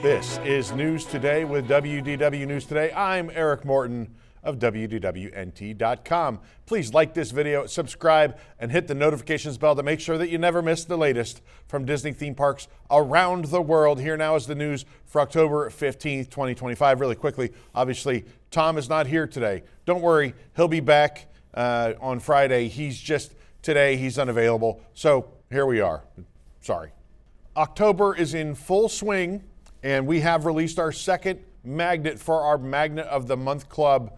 This is News Today with WDW News Today. I'm Eric Morton of WDWNT.com. Please like this video, subscribe, and hit the notifications bell to make sure that you never miss the latest from Disney theme parks around the world. Here now is the news for October 15th, 2025. Really quickly, obviously, Tom is not here today. Don't worry, he'll be back on Friday. Today he's unavailable. So here we are. Sorry. October is in full swing, and we have released our second magnet for our Magnet of the Month Club.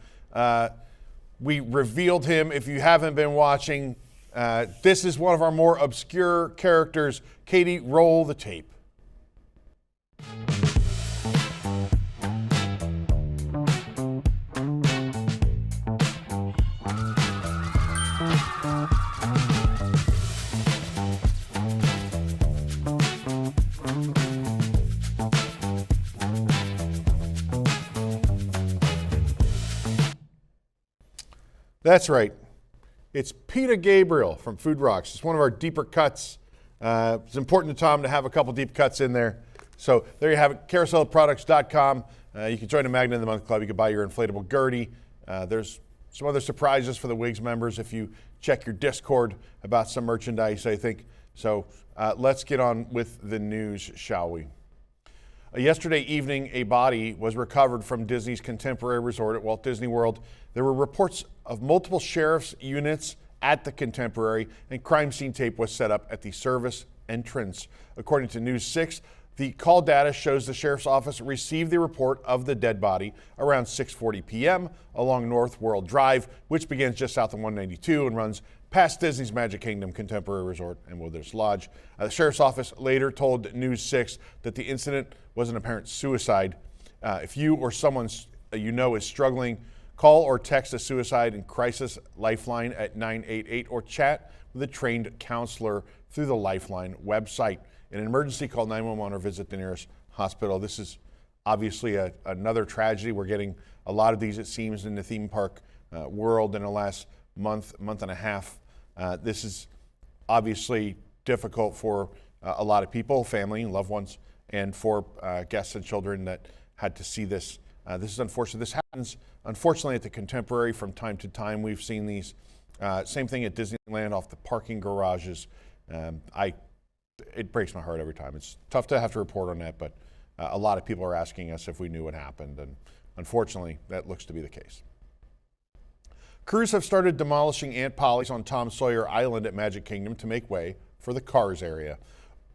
We revealed him. If you haven't been watching, this is one of our more obscure characters. Katie, roll the tape. That's right. It's Peter Gabriel from Food Rocks. It's one of our deeper cuts. It's important to Tom to have a couple deep cuts in there. So there you have it, carouselofproducts.com. You can join the Magnet of the Month Club. You can buy your inflatable Gertie. There's some other surprises for the WIGS members if you check your Discord about some merchandise, I think. So let's get on with the news, shall we? Yesterday evening, a body was recovered from Disney's Contemporary Resort at Walt Disney World. There were reports of multiple sheriff's units at the Contemporary, and crime scene tape was set up at the service entrance. According to News 6, the call data shows the sheriff's office received the report of the dead body around 6:40 p.m. along North World Drive, which begins just south of 192 and runs past Disney's Magic Kingdom Contemporary Resort and Wilderness Lodge. The sheriff's office later told News 6 that the incident was an apparent suicide. If you or someone you know is struggling, call or text a suicide and crisis lifeline at 988 or chat with a trained counselor through the Lifeline website. In an emergency, call 911 or visit the nearest hospital. This is obviously another tragedy. We're getting a lot of these, it seems, in the theme park world in the last month and a half. This is obviously difficult for a lot of people, family and loved ones, and for guests and children that had to see this. This is unfortunate. This happens, unfortunately, at the Contemporary from time to time. We've seen these. Same thing at Disneyland off the parking garages. It breaks my heart every time. It's tough to have to report on that, but a lot of people are asking us if we knew what happened, and unfortunately, that looks to be the case. Crews have started demolishing Aunt Polly's on Tom Sawyer Island at Magic Kingdom to make way for the Cars area.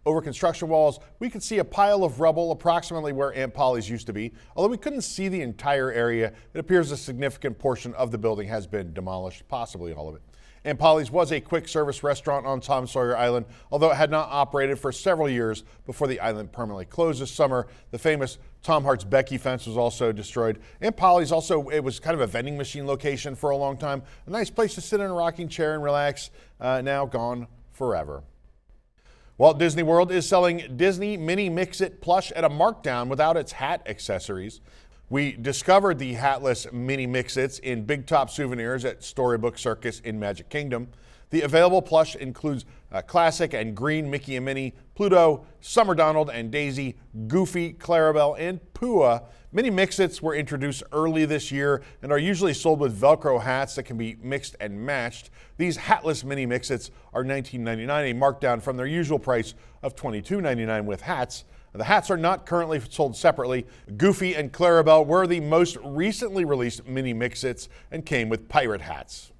Over construction walls, we could see a pile of rubble approximately where Aunt Polly's used to be. Although we couldn't see the entire area, it appears a significant portion of the building has been demolished, possibly all of it. Aunt Polly's was a quick service restaurant on Tom Sawyer Island, although it had not operated for several years before the island permanently closed this summer. The famous Tom Hart's Becky fence was also destroyed. Aunt Polly's also, it was kind of a vending machine location for a long time. A nice place to sit in a rocking chair and relax, now gone forever. Walt Disney World is selling Disney Mini Mix-It Plush at a markdown without its hat accessories. We discovered the hatless Mini Mix-Its in Big Top Souvenirs at Storybook Circus in Magic Kingdom. The available plush includes classic and green Mickey and Minnie, Pluto, Summer Donald and Daisy, Goofy, Clarabelle, and Pua. Mini Mix-Its were introduced early this year and are usually sold with Velcro hats that can be mixed and matched. These hatless Mini Mix-Its are $19.99, a markdown from their usual price of $22.99 with hats. The hats are not currently sold separately. Goofy and Clarabelle were the most recently released Mini Mix-Its and came with pirate hats.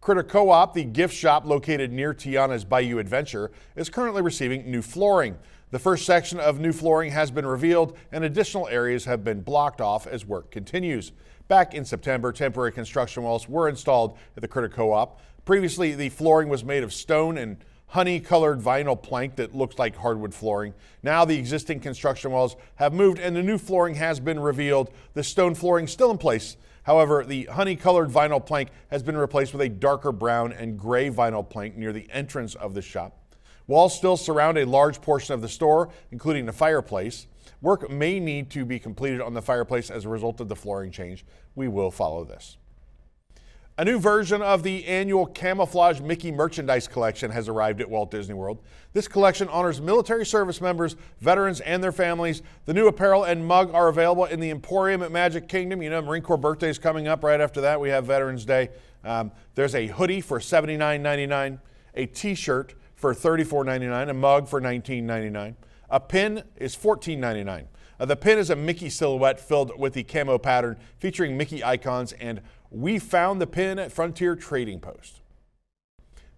Critter Co-op, the gift shop located near Tiana's Bayou Adventure, is currently receiving new flooring. The first section of new flooring has been revealed and additional areas have been blocked off as work continues. Back in September, temporary construction walls were installed at the Critter Co-op. Previously, the flooring was made of stone and honey-colored vinyl plank that looks like hardwood flooring. Now the existing construction walls have moved and the new flooring has been revealed. The stone flooring still in place. However, the honey-colored vinyl plank has been replaced with a darker brown and gray vinyl plank near the entrance of the shop. Walls still surround a large portion of the store, including the fireplace. Work may need to be completed on the fireplace as a result of the flooring change. We will follow this. A new version of the annual Camouflage Mickey merchandise collection has arrived at Walt Disney World. This collection honors military service members, veterans, and their families. The new apparel and mug are available in the Emporium at Magic Kingdom. You know, Marine Corps Birthday is coming up. Right after that, we have Veterans Day. There's a hoodie for $79.99, a t-shirt for $34.99, a mug for $19.99. A pin is $14.99. The pin is a Mickey silhouette filled with the camo pattern featuring Mickey icons, and we found the pin at Frontier Trading Post.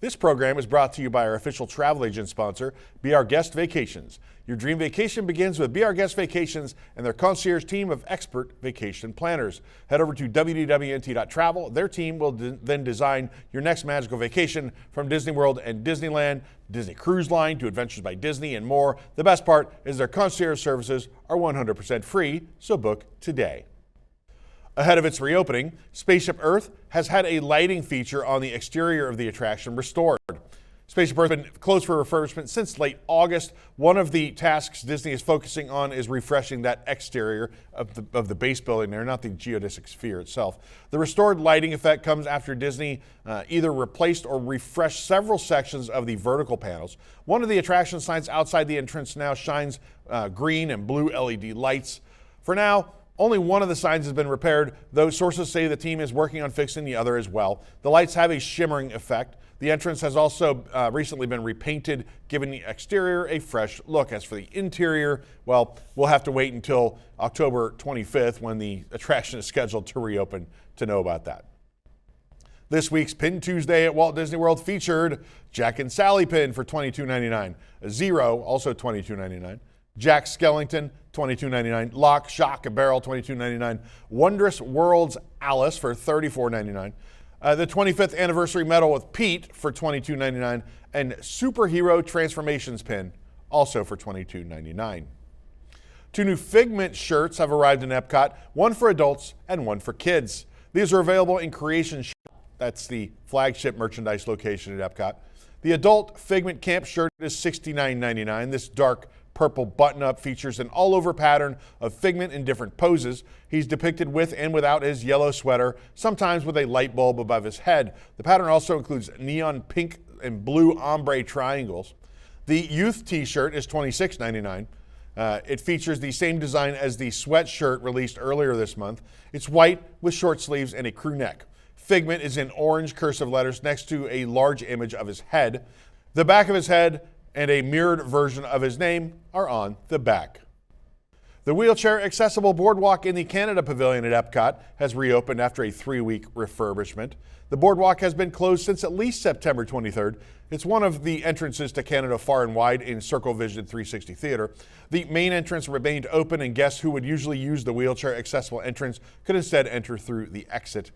This program is brought to you by our official travel agent sponsor, Be Our Guest Vacations. Your dream vacation begins with Be Our Guest Vacations and their concierge team of expert vacation planners. Head over to www.nt.travel. Their team will then design your next magical vacation from Disney World and Disneyland, Disney Cruise Line to Adventures by Disney and more. The best part is their concierge services are 100% free, so book today. Ahead of its reopening, Spaceship Earth has had a lighting feature on the exterior of the attraction restored. Spaceship Earth has been closed for refurbishment since late August. One of the tasks Disney is focusing on is refreshing that exterior of the base building there, not the geodesic sphere itself. The restored lighting effect comes after Disney either replaced or refreshed several sections of the vertical panels. One of the attraction signs outside the entrance now shines green and blue LED lights. For now, only one of the signs has been repaired, though sources say the team is working on fixing the other as well. The lights have a shimmering effect. The entrance has also recently been repainted, giving the exterior a fresh look. As for the interior, well, we'll have to wait until October 25th when the attraction is scheduled to reopen to know about that. This week's Pin Tuesday at Walt Disney World featured Jack and Sally pin for $22.99, a Zero, also $22.99, Jack Skellington, $22.99, Lock, Shock, and Barrel, $22.99, Wondrous Worlds Alice for $34.99, the 25th Anniversary Medal with Pete for $22.99, and Superhero Transformations pin, also for $22.99. Two new Figment shirts have arrived in Epcot, one for adults and one for kids. These are available in Creation Shop. That's the flagship merchandise location at Epcot. The adult Figment Camp shirt is $69.99. This dark purple button-up features an all-over pattern of Figment in different poses. He's depicted with and without his yellow sweater, sometimes with a light bulb above his head. The pattern also includes neon pink and blue ombre triangles. The youth t-shirt is $26.99. It features the same design as the sweatshirt released earlier this month. It's white with short sleeves and a crew neck. Figment is in orange cursive letters next to a large image of his head. The back of his head and a mirrored version of his name are on the back. The wheelchair-accessible boardwalk in the Canada Pavilion at Epcot has reopened after a 3-week refurbishment. The boardwalk has been closed since at least September 23rd. It's one of the entrances to Canada Far and Wide in Circle Vision 360 Theater. The main entrance remained open, and guests who would usually use the wheelchair-accessible entrance could instead enter through the exit.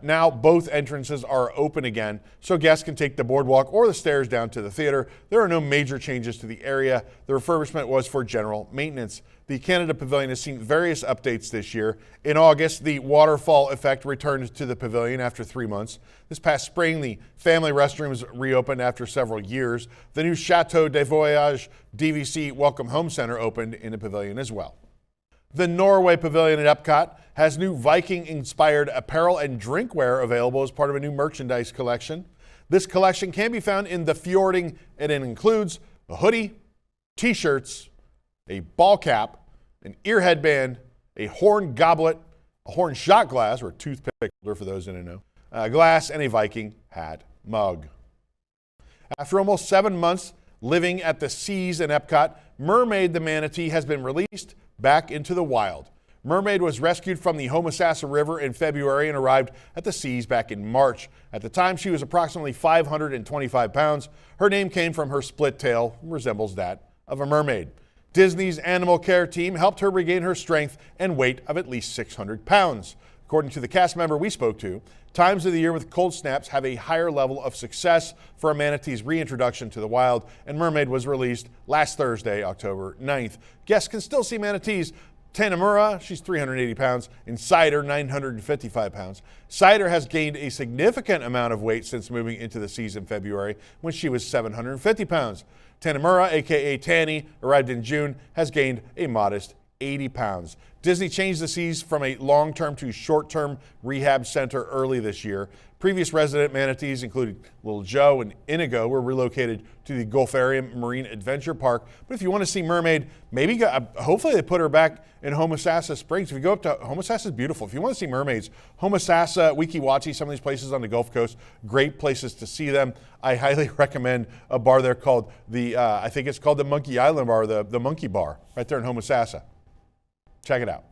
Now both entrances are open again, so guests can take the boardwalk or the stairs down to the theater. There are no major changes to the area. The refurbishment was for general maintenance. The Canada Pavilion has seen various updates this year. In August, the waterfall effect returned to the pavilion after 3 months. This past spring, the family restrooms reopened after several years. The new Chateau de Voyage DVC Welcome Home Center opened in the pavilion as well. The Norway Pavilion at Epcot has new Viking-inspired apparel and drinkware available as part of a new merchandise collection. This collection can be found in the Fjording, and it includes a hoodie, t-shirts, a ball cap, an ear headband, a horn goblet, a horn shot glass, or a toothpick holder for those in the know, a glass, and a Viking hat mug. After almost 7 months living at the seas in Epcot, Mermaid the Manatee has been released back into the wild. Mermaid was rescued from the Homosassa River in February and arrived at the seas back in March. At the time, she was approximately 525 pounds. Her name came from her split tail, resembles that of a mermaid. Disney's animal care team helped her regain her strength and weight of at least 600 pounds. According to the cast member we spoke to, times of the year with cold snaps have a higher level of success for a manatee's reintroduction to the wild, and Mermaid was released last Thursday, October 9th. Guests can still see manatees. Tanamura, she's 380 pounds, and Cider, 955 pounds. Cider has gained a significant amount of weight since moving into the seas in February when she was 750 pounds. Tanamura, aka Tanny, arrived in June, has gained a modest 80 pounds. Disney changed the Seas from a long-term to short-term rehab center early this year. Previous resident manatees, including Little Joe and Inigo, were relocated to the Gulf Area Marine Adventure Park. But if you want to see Mermaid, maybe hopefully they put her back in Homosassa Springs. If you go up to Homosassa, is beautiful. If you want to see mermaids, Homosassa, Weeki Wachee, some of these places on the Gulf Coast, great places to see them. I highly recommend a bar there called I think it's called the Monkey Island Bar, the Monkey Bar, right there in Homosassa. Check it out.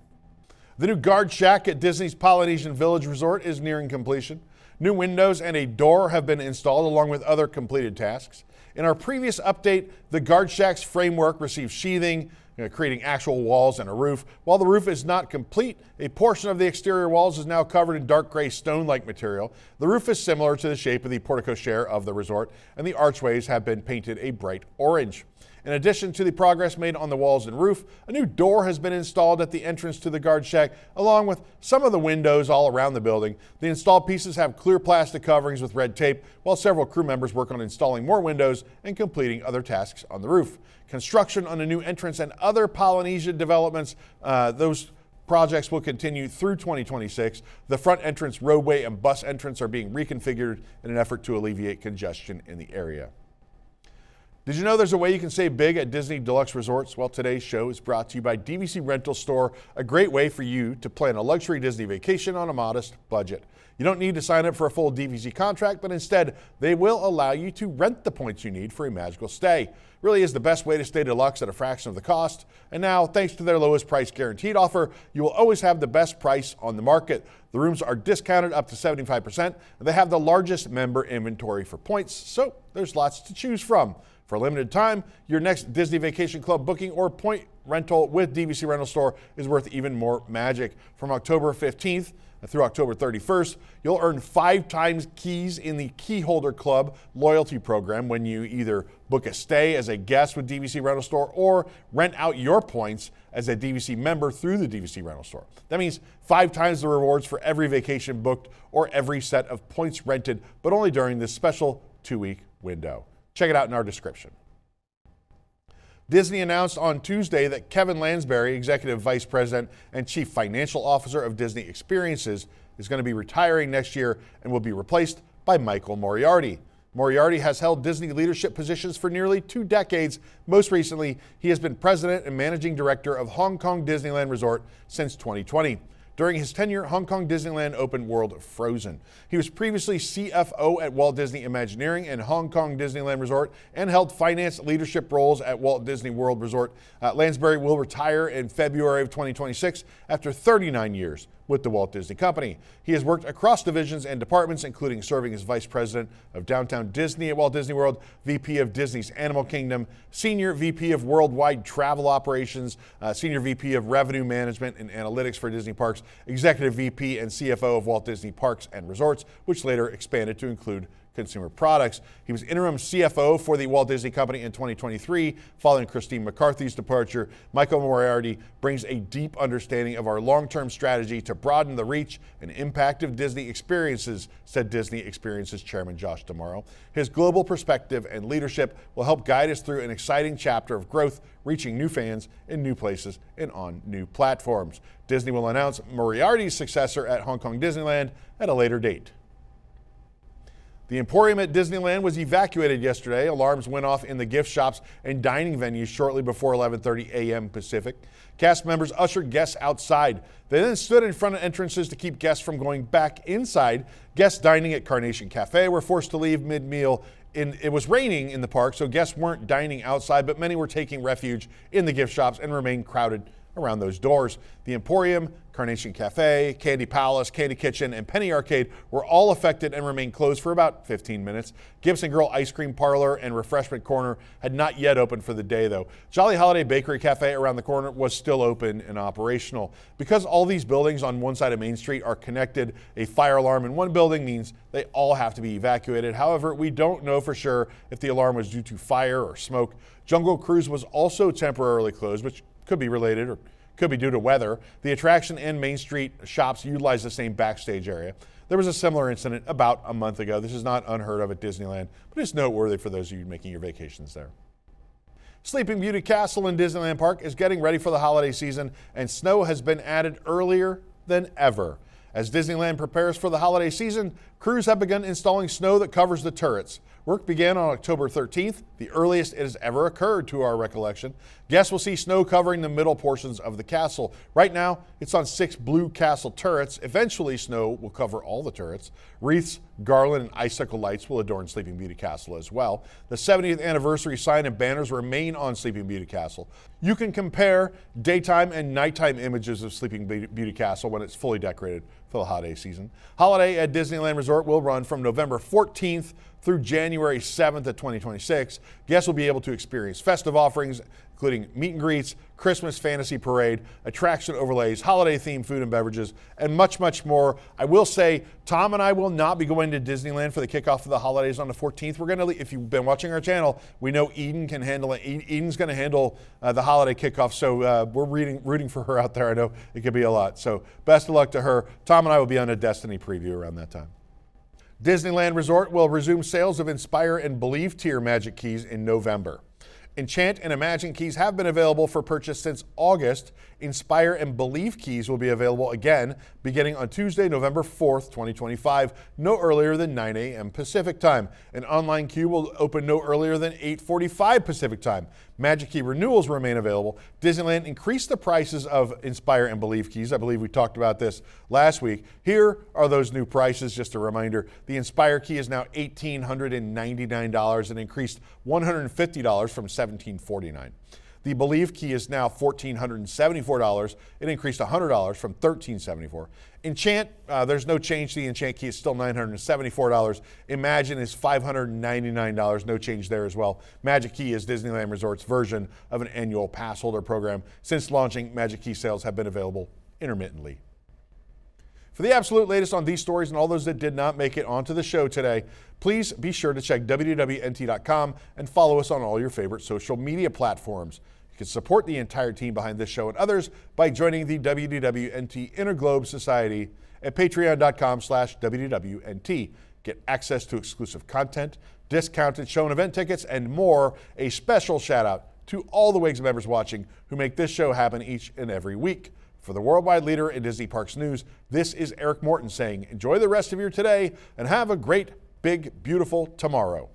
The new guard shack at Disney's Polynesian Village Resort is nearing completion. New windows and a door have been installed along with other completed tasks. In our previous update, the guard shack's framework received sheathing, creating actual walls and a roof. While the roof is not complete, a portion of the exterior walls is now covered in dark gray stone-like material. The roof is similar to the shape of the porte-cochere of the resort, and the archways have been painted a bright orange. In addition to the progress made on the walls and roof, a new door has been installed at the entrance to the guard shack, along with some of the windows all around the building. The installed pieces have clear plastic coverings with red tape, while several crew members work on installing more windows and completing other tasks on the roof. Construction on a new entrance and other Polynesian developments, those projects will continue through 2026. The front entrance, roadway, and bus entrance are being reconfigured in an effort to alleviate congestion in the area. Did you know there's a way you can save big at Disney Deluxe Resorts? Well, today's show is brought to you by DVC Rental Store, a great way for you to plan a luxury Disney vacation on a modest budget. You don't need to sign up for a full DVC contract, but instead, they will allow you to rent the points you need for a magical stay. Really is the best way to stay deluxe at a fraction of the cost. And now, thanks to their lowest price guaranteed offer, you will always have the best price on the market. The rooms are discounted up to 75%, and they have the largest member inventory for points, so there's lots to choose from. For a limited time, your next Disney Vacation Club booking or point rental with DVC Rental Store is worth even more magic. From October 15th through October 31st, you'll earn 5 times keys in the Key Holder Club loyalty program when you either book a stay as a guest with DVC Rental Store or rent out your points as a DVC member through the DVC Rental Store. That means 5 times the rewards for every vacation booked or every set of points rented, but only during this special 2-week window. Check it out in our description. Disney announced on Tuesday that Kevin Lansberry, Executive Vice President and Chief Financial Officer of Disney Experiences, is going to be retiring next year and will be replaced by Michael Moriarty. Moriarty has held Disney leadership positions for nearly 2 decades. Most recently, he has been President and Managing Director of Hong Kong Disneyland Resort since 2020. During his tenure, Hong Kong Disneyland opened World Frozen. He was previously CFO at Walt Disney Imagineering and Hong Kong Disneyland Resort and held finance leadership roles at Walt Disney World Resort. Lansberry will retire in February of 2026 after 39 years with the Walt Disney Company. He has worked across divisions and departments, including serving as Vice President of Downtown Disney at Walt Disney World, VP of Disney's Animal Kingdom, Senior VP of Worldwide Travel Operations, Senior VP of Revenue Management and Analytics for Disney Parks, Executive VP and CFO of Walt Disney Parks and Resorts, which later expanded to include consumer products. He was interim CFO for the Walt Disney Company in 2023. Following Christine McCarthy's departure, Michael Moriarty brings a deep understanding of our long-term strategy to broaden the reach and impact of Disney experiences, said Disney Experiences Chairman Josh D'Amaro. His global perspective and leadership will help guide us through an exciting chapter of growth, reaching new fans in new places and on new platforms. Disney will announce Moriarty's successor at Hong Kong Disneyland at a later date. The Emporium at Disneyland was evacuated yesterday. Alarms went off in the gift shops and dining venues shortly before 11:30 a.m. Pacific. Cast members ushered guests outside. They then stood in front of entrances to keep guests from going back inside. Guests dining at Carnation Cafe were forced to leave mid-meal. It was raining in the park, so guests weren't dining outside, but many were taking refuge in the gift shops and remained crowded around those doors. The Emporium, Carnation Cafe, Candy Palace, Candy Kitchen, and Penny Arcade were all affected and remained closed for about 15 minutes. Gibson Girl Ice Cream Parlor and Refreshment Corner had not yet opened for the day, though. Jolly Holiday Bakery Cafe around the corner was still open and operational. Because all these buildings on one side of Main Street are connected, a fire alarm in one building means they all have to be evacuated. However, we don't know for sure if the alarm was due to fire or smoke. Jungle Cruise was also temporarily closed, which could be related or could be due to weather. The attraction and Main Street shops utilize the same backstage area. There was a similar incident about a month ago. This is not unheard of at Disneyland, but it's noteworthy for those of you making your vacations there. Sleeping Beauty Castle in Disneyland Park is getting ready for the holiday season, and snow has been added earlier than ever. As Disneyland prepares for the holiday season, crews have begun installing snow that covers the turrets. Work began on October 13th, the earliest it has ever occurred to our recollection. Guests will see snow covering the middle portions of the castle. Right now, it's on 6 blue castle turrets. Eventually, snow will cover all the turrets. Wreaths, garland, and icicle lights will adorn Sleeping Beauty Castle as well. The 70th anniversary sign and banners remain on Sleeping Beauty Castle. You can compare daytime and nighttime images of Sleeping Beauty Castle when it's fully decorated for the holiday season. Holiday at Disneyland Resort will run from November 14th through January 7th of 2026. Guests will be able to experience festive offerings, including meet and greets, Christmas fantasy parade, attraction overlays, holiday themed food and beverages, and much, much more. I will say, Tom and I will not be going to Disneyland for the kickoff of the holidays on the 14th. We're going to, if you've been watching our channel, we know Eden can handle it. Eden's going to handle the holiday kickoff, so we're rooting for her out there. I know it could be a lot. So best of luck to her. Tom and I will be on a Destiny preview around that time. Disneyland Resort will resume sales of Inspire and Believe tier Magic Keys in November. Enchant and Imagine keys have been available for purchase since August. Inspire and Believe keys will be available again beginning on Tuesday, November 4th, 2025, no earlier than 9 a.m. Pacific time. An online queue will open no earlier than 8:45 Pacific time. Magic key renewals remain available. Disneyland increased the prices of Inspire and Believe keys. I believe we talked about this last week. Here are those new prices. Just a reminder, the Inspire key is now $1,899 and increased $150 from $1,749. The Believe key is now $1,474. It increased $100 from $1,374. Enchant, there's no change. The Enchant key is still $974. Imagine is $599. No change there as well. Magic Key is Disneyland Resort's version of an annual pass holder program. Since launching, Magic Key sales have been available intermittently. For the absolute latest on these stories and all those that did not make it onto the show today, please be sure to check wwnt.com and follow us on all your favorite social media platforms. You can support the entire team behind this show and others by joining the WDWNT Interglobe Society at patreon.com/WDWNT. Get access to exclusive content, discounted show and event tickets, and more. A special shout out to all the WIGS members watching who make this show happen each and every week. For the worldwide leader in Disney Parks news, this is Eric Morton saying, enjoy the rest of your today and have a great, big, beautiful tomorrow.